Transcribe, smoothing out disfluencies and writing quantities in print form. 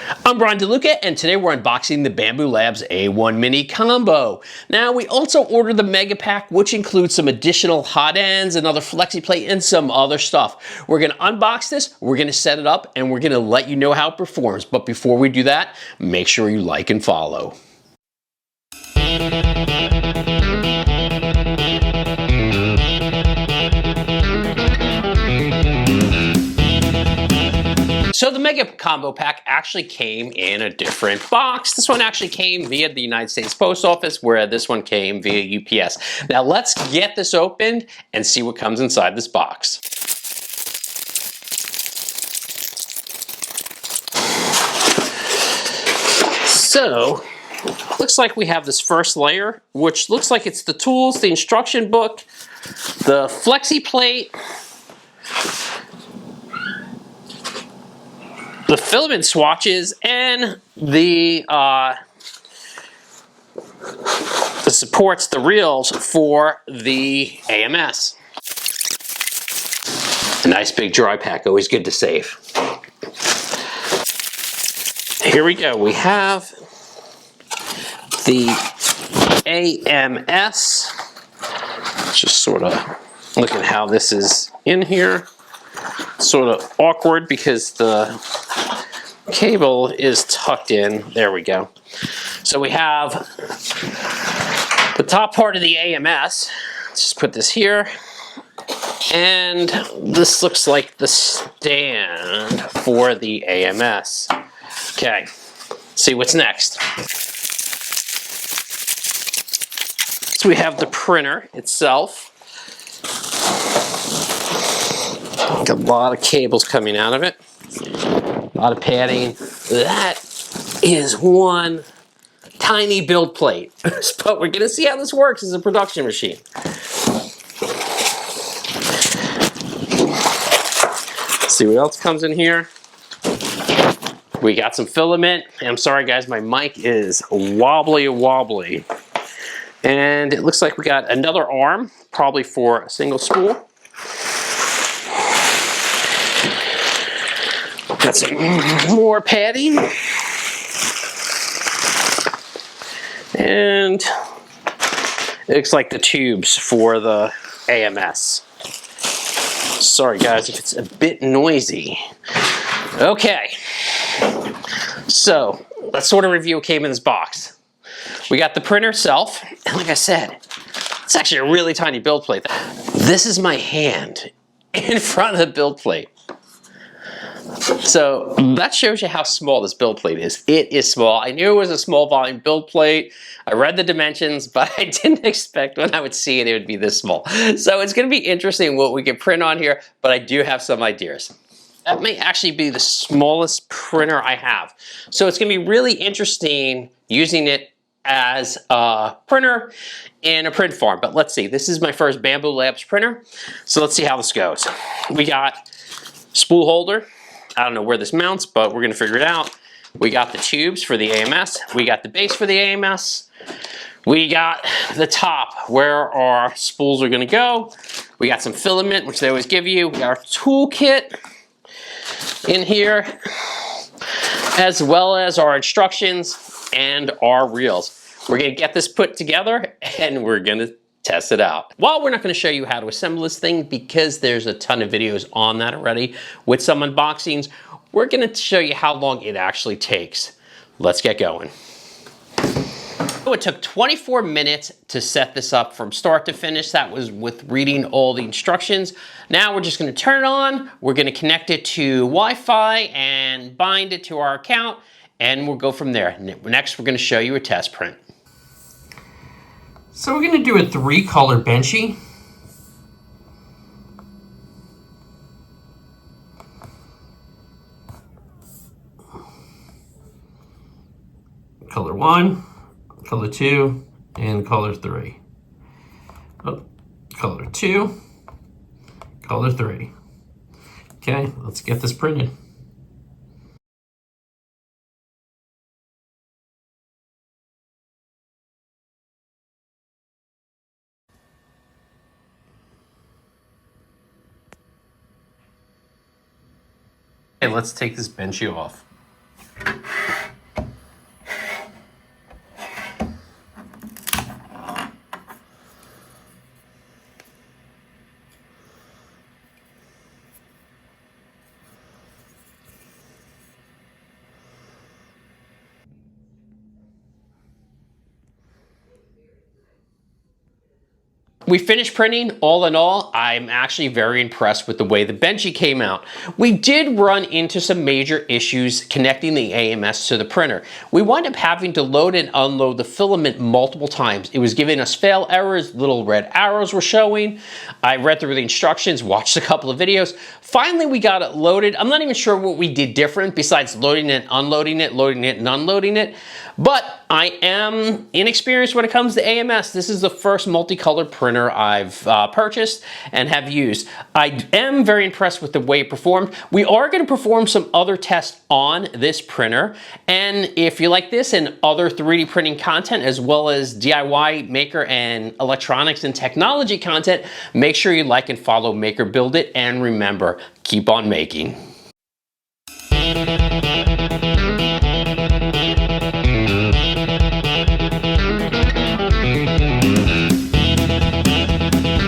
I'm Brian DeLuca, and today we're unboxing the Bambu Labs A1 Mini combo. Now, we also ordered the Mega Pack, which includes some additional hot ends, another flexi plate, and some other stuff. We're going to unbox this, we're going to set it up, and we're going to let you know how it performs. But before we do that, make sure you like and follow. So the Mega Combo Pack actually came in a different box. This one actually came via the United States Post Office, where this one came via UPS. Now let's get this opened and see what comes inside this box. So, looks like we have this first layer, which looks like it's the tools, the instruction book, the flexi plate, the filament swatches, and the supports, the reels for the AMS. A nice big dry pack, always good to save. Here we go, we have the AMS. Just sort of look at how this is in here. Sort of awkward because the cable is tucked in. There we go. So we have the top part of the AMS. Let's just put this here. And this looks like the stand for the AMS. Okay, let's see what's next. So we have the printer itself. Got a lot of cables coming out of it. A lot of padding. That is one tiny build plate. But we're gonna see how this works as a production machine. Let's see what else comes in here. We got some filament. And I'm sorry guys, my mic is wobbly. And it looks like we got another arm, probably for a single spool. Got some more padding. And it looks like the tubes for the AMS. Sorry guys if it's a bit noisy. Okay, so let's sort of review what came in this box. We got the printer itself, and like I said, it's actually a really tiny build plate. This is my hand in front of the build plate. So that shows you how small this build plate is. It is small. I knew it was a small volume build plate. I read the dimensions, but I didn't expect when I would see it, it would be this small. So it's going to be interesting what we can print on here, but I do have some ideas. That may actually be the smallest printer I have. So it's going to be really interesting using it as a printer in a print farm. But let's see, this is my first Bambu Labs printer. So let's see how this goes. We got spool holder. I don't know where this mounts, but we're gonna figure it out. We got the tubes for the AMS. We got the base for the AMS. We got the top where our spools are gonna go. We got some filament, which they always give you. We got our toolkit in here, as well as our instructions and our reels. We're gonna get this put together and we're gonna test it out. While we're not going to show you how to assemble this thing because there's a ton of videos on that already with some unboxings, we're going to show you how long it actually takes. Let's get going. So it took 24 minutes to set this up from start to finish. That was with reading all the instructions. Now we're just going to turn it on. We're going to connect it to Wi-Fi and bind it to our account, and we'll go from there. Next, we're going to show you a test print. So we're going to do a 3-color benchy. Color 1, color 2, and color 3. Oh, color 2, color 3. Okay, let's get this printed. Okay, let's take this benchy off. We finished printing. All in all, I'm actually very impressed with the way the Benchy came out. We did run into some major issues connecting the AMS to the printer. We wound up having to load and unload the filament multiple times. It was giving us fail errors, little red arrows were showing. I read through the instructions, watched a couple of videos. Finally, we got it loaded. I'm not even sure what we did different besides loading it, loading it and unloading it. But I am inexperienced when it comes to AMS. This is the first multicolored printer I've purchased and have used. I am very impressed with the way it performed. We are going to perform some other tests on this printer. And if you like this and other 3D printing content, as well as DIY maker and electronics and technology content, make sure you like and follow Maker Build It. And remember, keep on making.